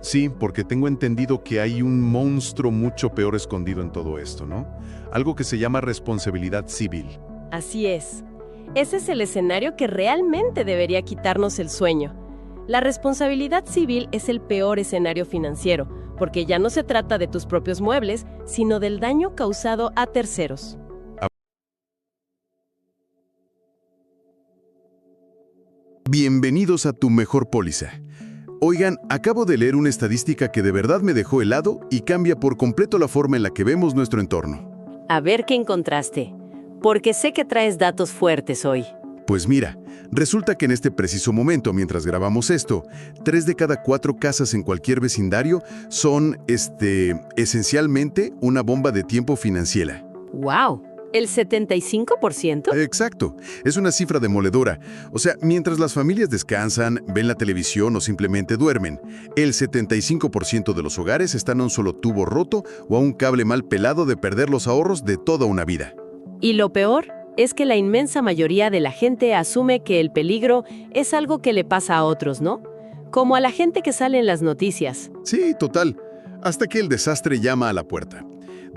Sí, porque tengo entendido que hay un monstruo mucho peor escondido en todo esto, ¿no? Algo que se llama responsabilidad civil. Así es. Ese es el escenario que realmente debería quitarnos el sueño. La responsabilidad civil es el peor escenario financiero, porque ya no se trata de tus propios muebles, sino del daño causado a terceros. Bienvenidos a Tu Mejor Póliza. Oigan, acabo de leer una estadística que de verdad me dejó helado y cambia por completo la forma en la que vemos nuestro entorno. A ver qué encontraste, porque sé que traes datos fuertes hoy. Pues mira, resulta que en este preciso momento, mientras grabamos esto, 3 de cada 4 casas en cualquier vecindario son, esencialmente una bomba de tiempo financiera. ¡Wow! ¿El 75%? Exacto, es una cifra demoledora. O sea, mientras las familias descansan, ven la televisión o simplemente duermen, el 75% de los hogares están a un solo tubo roto o a un cable mal pelado de perder los ahorros de toda una vida. Y lo peor es que la inmensa mayoría de la gente asume que el peligro es algo que le pasa a otros, ¿no? Como a la gente que sale en las noticias. Sí, total. Hasta que el desastre llama a la puerta.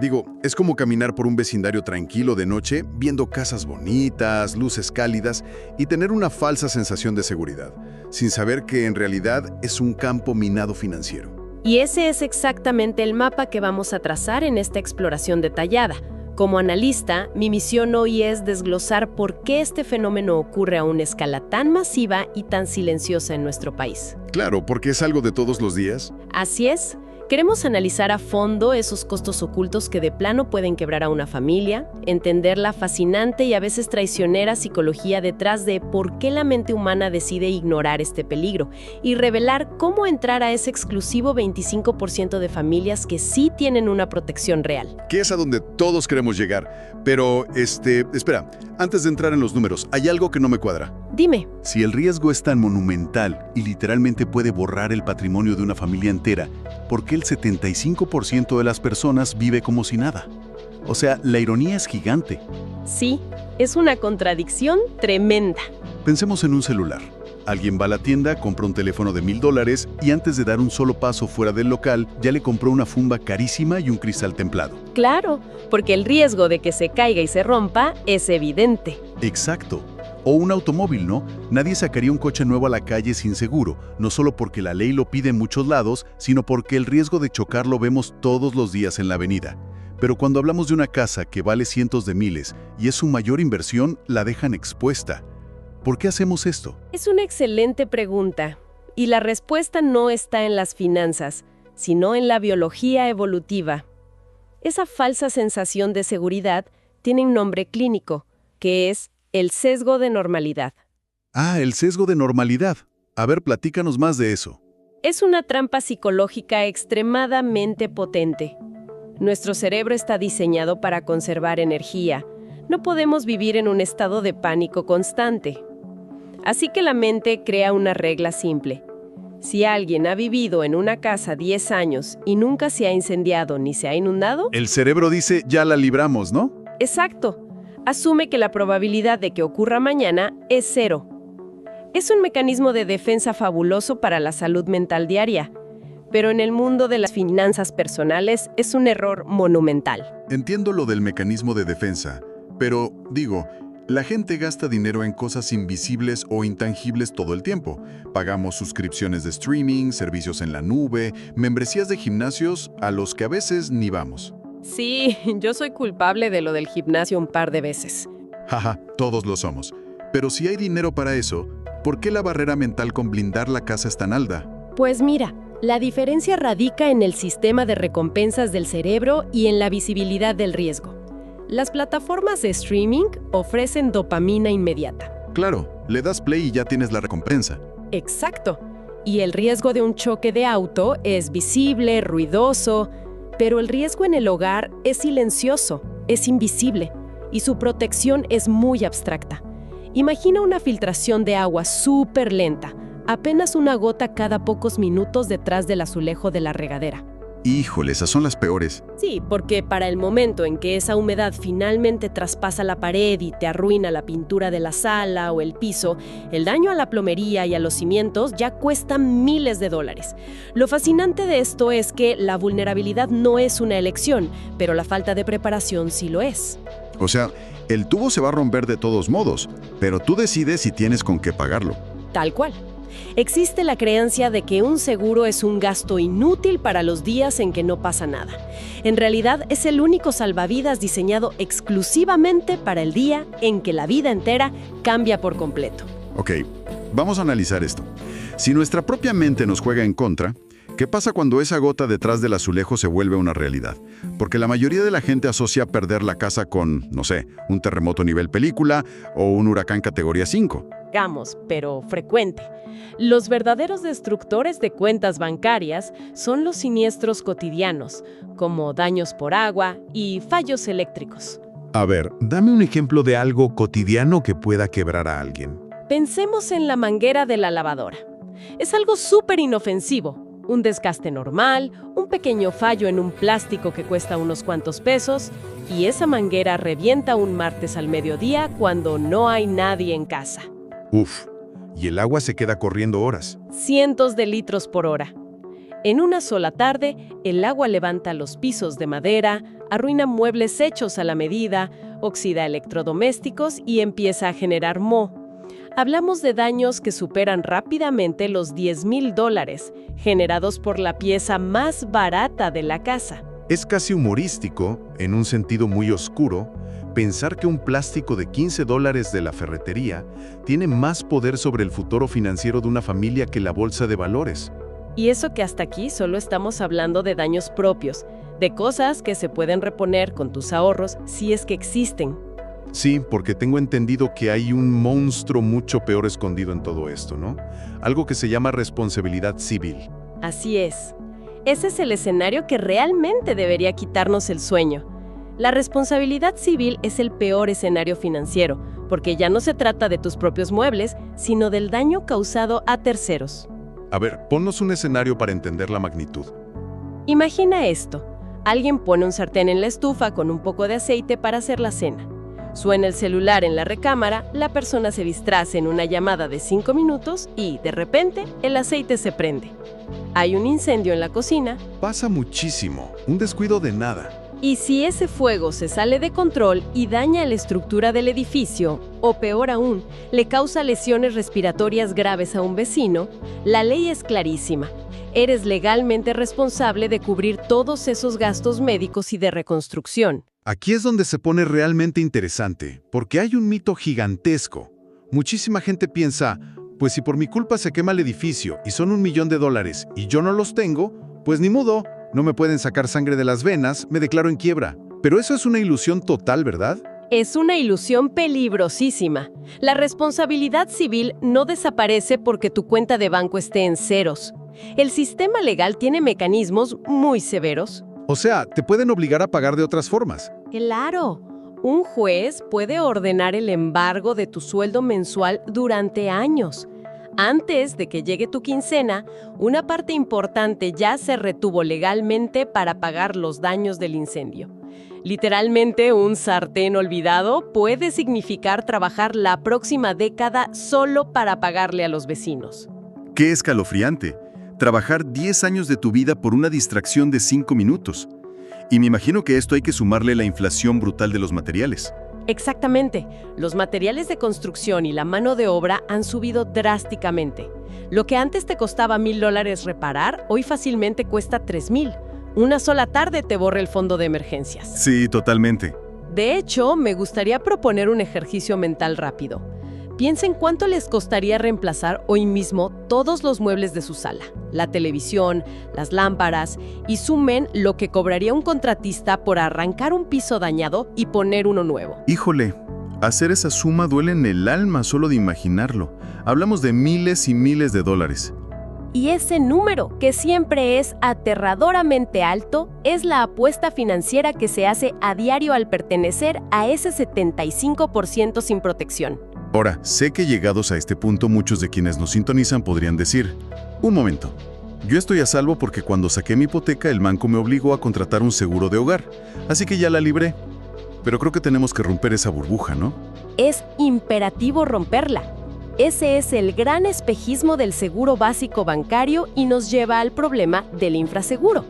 Digo, es como caminar por un vecindario tranquilo de noche, viendo casas bonitas, luces cálidas y tener una falsa sensación de seguridad, sin saber que en realidad es un campo minado financiero. Y ese es exactamente el mapa que vamos a trazar en esta exploración detallada. Como analista, mi misión hoy es desglosar por qué este fenómeno ocurre a una escala tan masiva y tan silenciosa en nuestro país. Claro, porque es algo de todos los días. Así es. Queremos analizar a fondo esos costos ocultos que de plano pueden quebrar a una familia, entender la fascinante y a veces traicionera psicología detrás de por qué la mente humana decide ignorar este peligro y revelar cómo entrar a ese exclusivo 25% de familias que sí tienen una protección real. Que es a donde todos queremos llegar. Pero, espera, antes de entrar en los números, hay algo que no me cuadra. Dime. Si el riesgo es tan monumental y literalmente puede borrar el patrimonio de una familia entera, ¿por qué el 75% de las personas vive como si nada? O sea, la ironía es gigante. Sí, es una contradicción tremenda. Pensemos en un celular. Alguien va a la tienda, compra un teléfono de $1,000 y antes de dar un solo paso fuera del local, ya le compró una funda carísima y un cristal templado. Claro, porque el riesgo de que se caiga y se rompa es evidente. Exacto. O un automóvil, ¿no? Nadie sacaría un coche nuevo a la calle sin seguro, no solo porque la ley lo pide en muchos lados, sino porque el riesgo de chocar lo vemos todos los días en la avenida. Pero cuando hablamos de una casa que vale cientos de miles y es su mayor inversión, la dejan expuesta. ¿Por qué hacemos esto? Es una excelente pregunta. Y la respuesta no está en las finanzas, sino en la biología evolutiva. Esa falsa sensación de seguridad tiene un nombre clínico, que es el sesgo de normalidad. Ah, el sesgo de normalidad. A ver, platícanos más de eso. Es una trampa psicológica extremadamente potente. Nuestro cerebro está diseñado para conservar energía. No podemos vivir en un estado de pánico constante. Así que la mente crea una regla simple. Si alguien ha vivido en una casa 10 años y nunca se ha incendiado ni se ha inundado... El cerebro dice, ya la libramos, ¿no? Exacto. Asume que la probabilidad de que ocurra mañana es 0. Es un mecanismo de defensa fabuloso para la salud mental diaria, pero en el mundo de las finanzas personales es un error monumental. Entiendo lo del mecanismo de defensa, pero digo, la gente gasta dinero en cosas invisibles o intangibles todo el tiempo. Pagamos suscripciones de streaming, servicios en la nube, membresías de gimnasios a los que a veces ni vamos. Sí, yo soy culpable de lo del gimnasio un par de veces. Jaja, todos lo somos. Pero si hay dinero para eso, ¿por qué la barrera mental con blindar la casa es tan alta? Pues mira, la diferencia radica en el sistema de recompensas del cerebro y en la visibilidad del riesgo. Las plataformas de streaming ofrecen dopamina inmediata. Claro, le das play y ya tienes la recompensa. Exacto. Y el riesgo de un choque de auto es visible, ruidoso, pero el riesgo en el hogar es silencioso, es invisible, y su protección es muy abstracta. Imagina una filtración de agua súper lenta, apenas una gota cada pocos minutos detrás del azulejo de la regadera. Híjole, esas son las peores. Sí, porque para el momento en que esa humedad finalmente traspasa la pared y te arruina la pintura de la sala o el piso, el daño a la plomería y a los cimientos ya cuesta miles de dólares. Lo fascinante de esto es que la vulnerabilidad no es una elección, pero la falta de preparación sí lo es. O sea, el tubo se va a romper de todos modos, pero tú decides si tienes con qué pagarlo. Tal cual. Existe la creencia de que un seguro es un gasto inútil para los días en que no pasa nada. En realidad, es el único salvavidas diseñado exclusivamente para el día en que la vida entera cambia por completo. Ok, vamos a analizar esto. Si nuestra propia mente nos juega en contra, ¿qué pasa cuando esa gota detrás del azulejo se vuelve una realidad? Porque la mayoría de la gente asocia perder la casa con, no sé, un terremoto nivel película o un huracán categoría 5. Digamos, pero frecuente. Los verdaderos destructores de cuentas bancarias son los siniestros cotidianos, como daños por agua y fallos eléctricos. A ver, dame un ejemplo de algo cotidiano que pueda quebrar a alguien. Pensemos en la manguera de la lavadora. Es algo súper inofensivo. Un desgaste normal, un pequeño fallo en un plástico que cuesta unos cuantos pesos, y esa manguera revienta un martes al mediodía cuando no hay nadie en casa. Uf, y el agua se queda corriendo horas. Cientos de litros por hora. En una sola tarde, el agua levanta los pisos de madera, arruina muebles hechos a la medida, oxida electrodomésticos y empieza a generar moho. Hablamos de daños que superan rápidamente los $10,000, generados por la pieza más barata de la casa. Es casi humorístico, en un sentido muy oscuro, pensar que un plástico de $15 de la ferretería tiene más poder sobre el futuro financiero de una familia que la bolsa de valores. Y eso que hasta aquí solo estamos hablando de daños propios, de cosas que se pueden reponer con tus ahorros si es que existen. Sí, porque tengo entendido que hay un monstruo mucho peor escondido en todo esto, ¿no? Algo que se llama responsabilidad civil. Así es. Ese es el escenario que realmente debería quitarnos el sueño. La responsabilidad civil es el peor escenario financiero, porque ya no se trata de tus propios muebles, sino del daño causado a terceros. A ver, ponnos un escenario para entender la magnitud. Imagina esto. Alguien pone un sartén en la estufa con un poco de aceite para hacer la cena. Suena el celular en la recámara, la persona se distrae en una llamada de 5 minutos y, de repente, el aceite se prende. Hay un incendio en la cocina. Pasa muchísimo, un descuido de nada. Y si ese fuego se sale de control y daña la estructura del edificio, o peor aún, le causa lesiones respiratorias graves a un vecino, la ley es clarísima. Eres legalmente responsable de cubrir todos esos gastos médicos y de reconstrucción. Aquí es donde se pone realmente interesante, porque hay un mito gigantesco. Muchísima gente piensa, pues si por mi culpa se quema el edificio y son $1,000,000 y yo no los tengo, pues ni modo, no me pueden sacar sangre de las venas, me declaro en quiebra. Pero eso es una ilusión total, ¿verdad? Es una ilusión peligrosísima. La responsabilidad civil no desaparece porque tu cuenta de banco esté en ceros. El sistema legal tiene mecanismos muy severos. O sea, te pueden obligar a pagar de otras formas. ¡Claro! Un juez puede ordenar el embargo de tu sueldo mensual durante años. Antes de que llegue tu quincena, una parte importante ya se retuvo legalmente para pagar los daños del incendio. Literalmente, un sartén olvidado puede significar trabajar la próxima década solo para pagarle a los vecinos. ¡Qué escalofriante! Trabajar 10 años de tu vida por una distracción de 5 minutos. Y me imagino que esto hay que sumarle la inflación brutal de los materiales. Exactamente. Los materiales de construcción y la mano de obra han subido drásticamente. Lo que antes te costaba $1,000 reparar, hoy fácilmente cuesta $3,000. Una sola tarde te borra el fondo de emergencias. Sí, totalmente. De hecho, me gustaría proponer un ejercicio mental rápido. Piensen cuánto les costaría reemplazar hoy mismo todos los muebles de su sala, la televisión, las lámparas, y sumen lo que cobraría un contratista por arrancar un piso dañado y poner uno nuevo. Híjole, hacer esa suma duele en el alma solo de imaginarlo. Hablamos de miles y miles de dólares. Y ese número, que siempre es aterradoramente alto, es la apuesta financiera que se hace a diario al pertenecer a ese 75% sin protección. Ahora, sé que llegados a este punto muchos de quienes nos sintonizan podrían decir, un momento, Yo estoy a salvo porque cuando saqué mi hipoteca el banco me obligó a contratar un seguro de hogar, así que ya la libré. Pero creo que tenemos que romper esa burbuja, ¿no? Es imperativo romperla. Ese es el gran espejismo del seguro básico bancario y nos lleva al problema del infraseguro.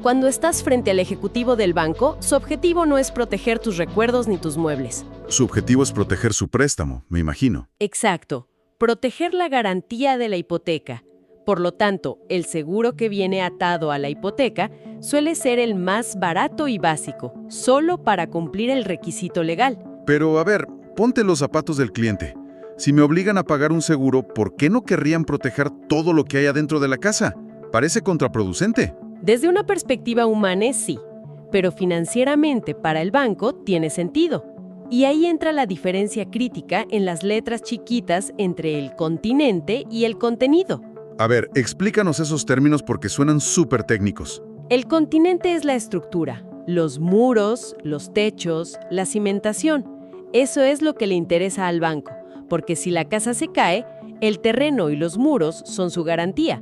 Cuando estás frente al ejecutivo del banco, su objetivo no es proteger tus recuerdos ni tus muebles. Su objetivo es proteger su préstamo, me imagino. Exacto, proteger la garantía de la hipoteca. Por lo tanto, el seguro que viene atado a la hipoteca suele ser el más barato y básico, solo para cumplir el requisito legal. Pero a ver, ponte los zapatos del cliente. Si me obligan a pagar un seguro, ¿por qué no querrían proteger todo lo que hay adentro de la casa? Parece contraproducente. Desde una perspectiva humana, sí, pero financieramente para el banco tiene sentido. Y ahí entra la diferencia crítica en las letras chiquitas entre el continente y el contenido. A ver, explícanos esos términos porque suenan súper técnicos. El continente es la estructura, los muros, los techos, la cimentación. Eso es lo que le interesa al banco, porque si la casa se cae, el terreno y los muros son su garantía.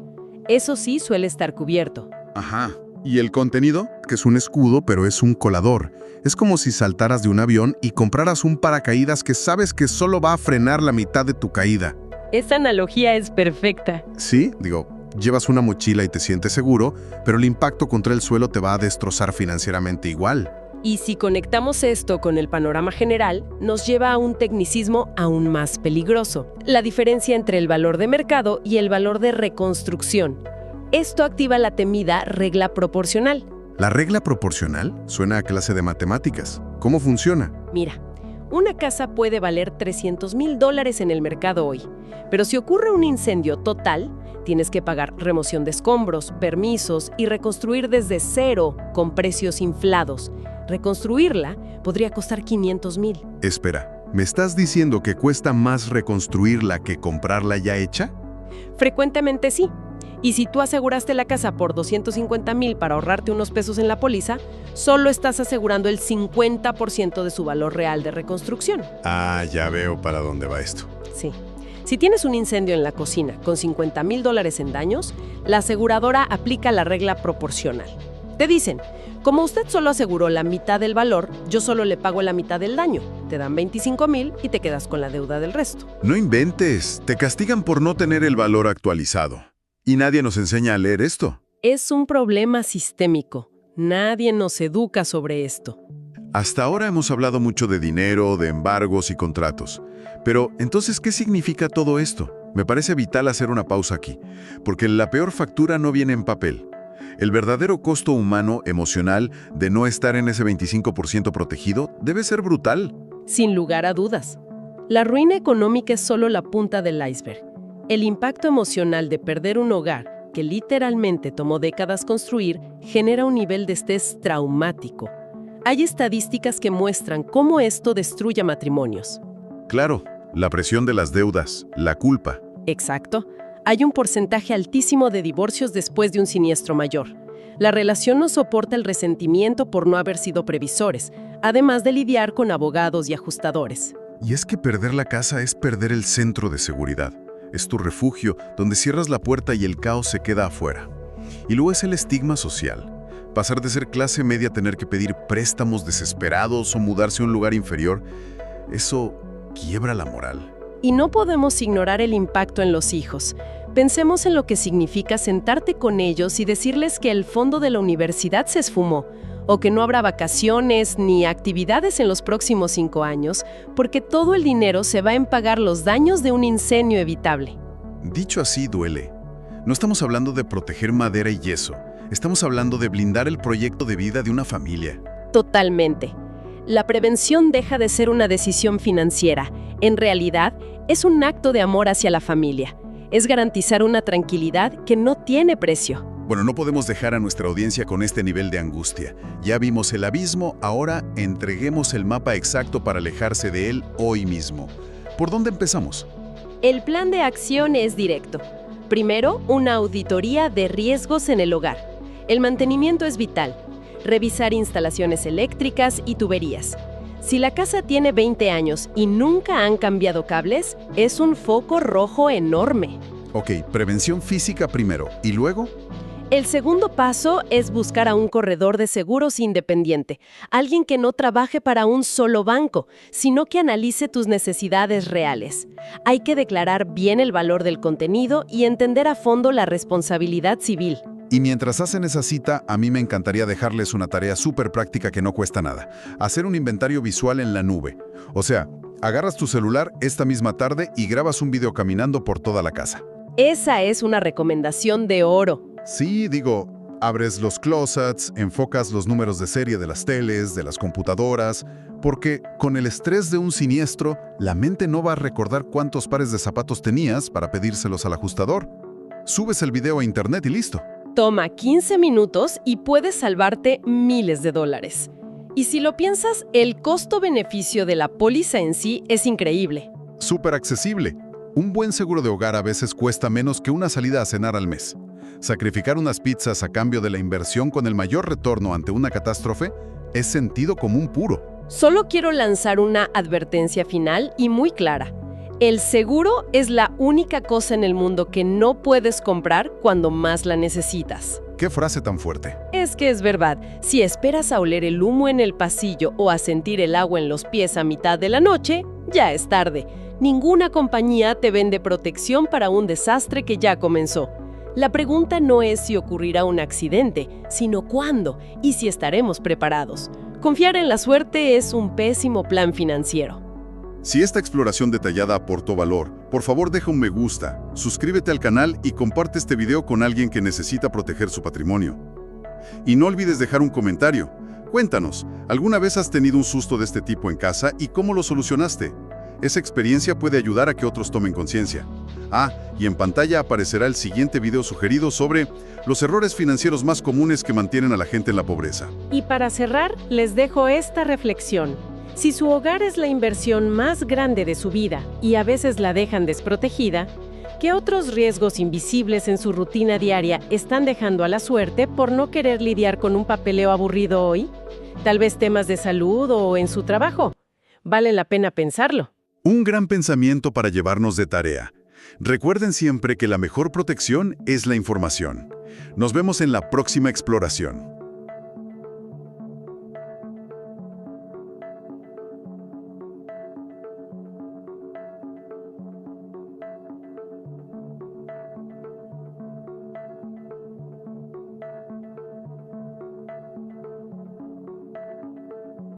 Eso sí suele estar cubierto. Ajá. ¿Y el contenido? Que es un escudo, pero es un colador. Es como si saltaras de un avión y compraras un paracaídas que sabes que solo va a frenar la mitad de tu caída. Esa analogía es perfecta. Sí, llevas una mochila y te sientes seguro, pero el impacto contra el suelo te va a destrozar financieramente igual. Y si conectamos esto con el panorama general, nos lleva a un tecnicismo aún más peligroso: la diferencia entre el valor de mercado y el valor de reconstrucción. Esto activa la temida regla proporcional. ¿La regla proporcional? Suena a clase de matemáticas. ¿Cómo funciona? Mira, una casa puede valer $300,000 en el mercado hoy, pero si ocurre un incendio total, tienes que pagar remoción de escombros, permisos y reconstruir desde cero con precios inflados. Reconstruirla podría costar $500,000. Espera, ¿me estás diciendo que cuesta más reconstruirla que comprarla ya hecha? Frecuentemente sí. Y si tú aseguraste la casa por $250,000 para ahorrarte unos pesos en la póliza, solo estás asegurando el 50% de su valor real de reconstrucción. Ah, ya veo para dónde va esto. Sí. Si tienes un incendio en la cocina con $50,000 en daños, la aseguradora aplica la regla proporcional. Te dicen, como usted solo aseguró la mitad del valor, yo solo le pago la mitad del daño. Te dan $25,000 y te quedas con la deuda del resto. No inventes, te castigan por no tener el valor actualizado. Y nadie nos enseña a leer esto. Es un problema sistémico. Nadie nos educa sobre esto. Hasta ahora hemos hablado mucho de dinero, de embargos y contratos. Pero, entonces, ¿qué significa todo esto? Me parece vital hacer una pausa aquí, porque la peor factura no viene en papel. El verdadero costo humano, emocional, de no estar en ese 25% protegido debe ser brutal. Sin lugar a dudas. La ruina económica es solo la punta del iceberg. El impacto emocional de perder un hogar, que literalmente tomó décadas construir, genera un nivel de estrés traumático. Hay estadísticas que muestran cómo esto destruye matrimonios. Claro, la presión de las deudas, la culpa. Exacto. Hay un porcentaje altísimo de divorcios después de un siniestro mayor. La relación no soporta el resentimiento por no haber sido previsores, además de lidiar con abogados y ajustadores. Y es que perder la casa es perder el centro de seguridad. Es tu refugio, donde cierras la puerta y el caos se queda afuera. Y luego es el estigma social. Pasar de ser clase media a tener que pedir préstamos desesperados o mudarse a un lugar inferior, eso quiebra la moral. Y no podemos ignorar el impacto en los hijos. Pensemos en lo que significa sentarte con ellos y decirles que el fondo de la universidad se esfumó, o que no habrá vacaciones ni actividades en los próximos 5 años, porque todo el dinero se va en pagar los daños de un incendio evitable. Dicho así, duele. No estamos hablando de proteger madera y yeso. Estamos hablando de blindar el proyecto de vida de una familia. Totalmente. La prevención deja de ser una decisión financiera. En realidad, es un acto de amor hacia la familia. Es garantizar una tranquilidad que no tiene precio. Bueno, no podemos dejar a nuestra audiencia con este nivel de angustia. Ya vimos el abismo, ahora entreguemos el mapa exacto para alejarse de él hoy mismo. ¿Por dónde empezamos? El plan de acción es directo. Primero, una auditoría de riesgos en el hogar. El mantenimiento es vital. Revisar instalaciones eléctricas y tuberías. Si la casa tiene 20 años y nunca han cambiado cables, es un foco rojo enorme. Ok, prevención física primero. ¿Y luego? El segundo paso es buscar a un corredor de seguros independiente, alguien que no trabaje para un solo banco, sino que analice tus necesidades reales. Hay que declarar bien el valor del contenido y entender a fondo la responsabilidad civil. Y mientras hacen esa cita, a mí me encantaría dejarles una tarea súper práctica que no cuesta nada. Hacer un inventario visual en la nube. O sea, agarras tu celular esta misma tarde y grabas un video caminando por toda la casa. Esa es una recomendación de oro. Sí, digo, abres los closets, enfocas los números de serie de las teles, de las computadoras, porque con el estrés de un siniestro, la mente no va a recordar cuántos pares de zapatos tenías para pedírselos al ajustador. Subes el video a internet y listo. Toma 15 minutos y puedes salvarte miles de dólares. Y si lo piensas, el costo-beneficio de la póliza en sí es increíble. Súper accesible. Un buen seguro de hogar a veces cuesta menos que una salida a cenar al mes. Sacrificar unas pizzas a cambio de la inversión con el mayor retorno ante una catástrofe es sentido común puro. Solo quiero lanzar una advertencia final y muy clara. El seguro es la única cosa en el mundo que no puedes comprar cuando más la necesitas. ¿Qué frase tan fuerte? Es que es verdad, si esperas a oler el humo en el pasillo o a sentir el agua en los pies a mitad de la noche, ya es tarde. Ninguna compañía te vende protección para un desastre que ya comenzó. La pregunta no es si ocurrirá un accidente, sino cuándo y si estaremos preparados. Confiar en la suerte es un pésimo plan financiero. Si esta exploración detallada aportó valor, por favor deja un me gusta, suscríbete al canal y comparte este video con alguien que necesita proteger su patrimonio. Y no olvides dejar un comentario. Cuéntanos, ¿alguna vez has tenido un susto de este tipo en casa y cómo lo solucionaste? Esa experiencia puede ayudar a que otros tomen conciencia. Y en pantalla aparecerá el siguiente video sugerido sobre los errores financieros más comunes que mantienen a la gente en la pobreza. Y para cerrar, les dejo esta reflexión. Si su hogar es la inversión más grande de su vida y a veces la dejan desprotegida, ¿qué otros riesgos invisibles en su rutina diaria están dejando a la suerte por no querer lidiar con un papeleo aburrido hoy? Tal vez temas de salud o en su trabajo. Vale la pena pensarlo. Un gran pensamiento para llevarnos de tarea. Recuerden siempre que la mejor protección es la información. Nos vemos en la próxima exploración.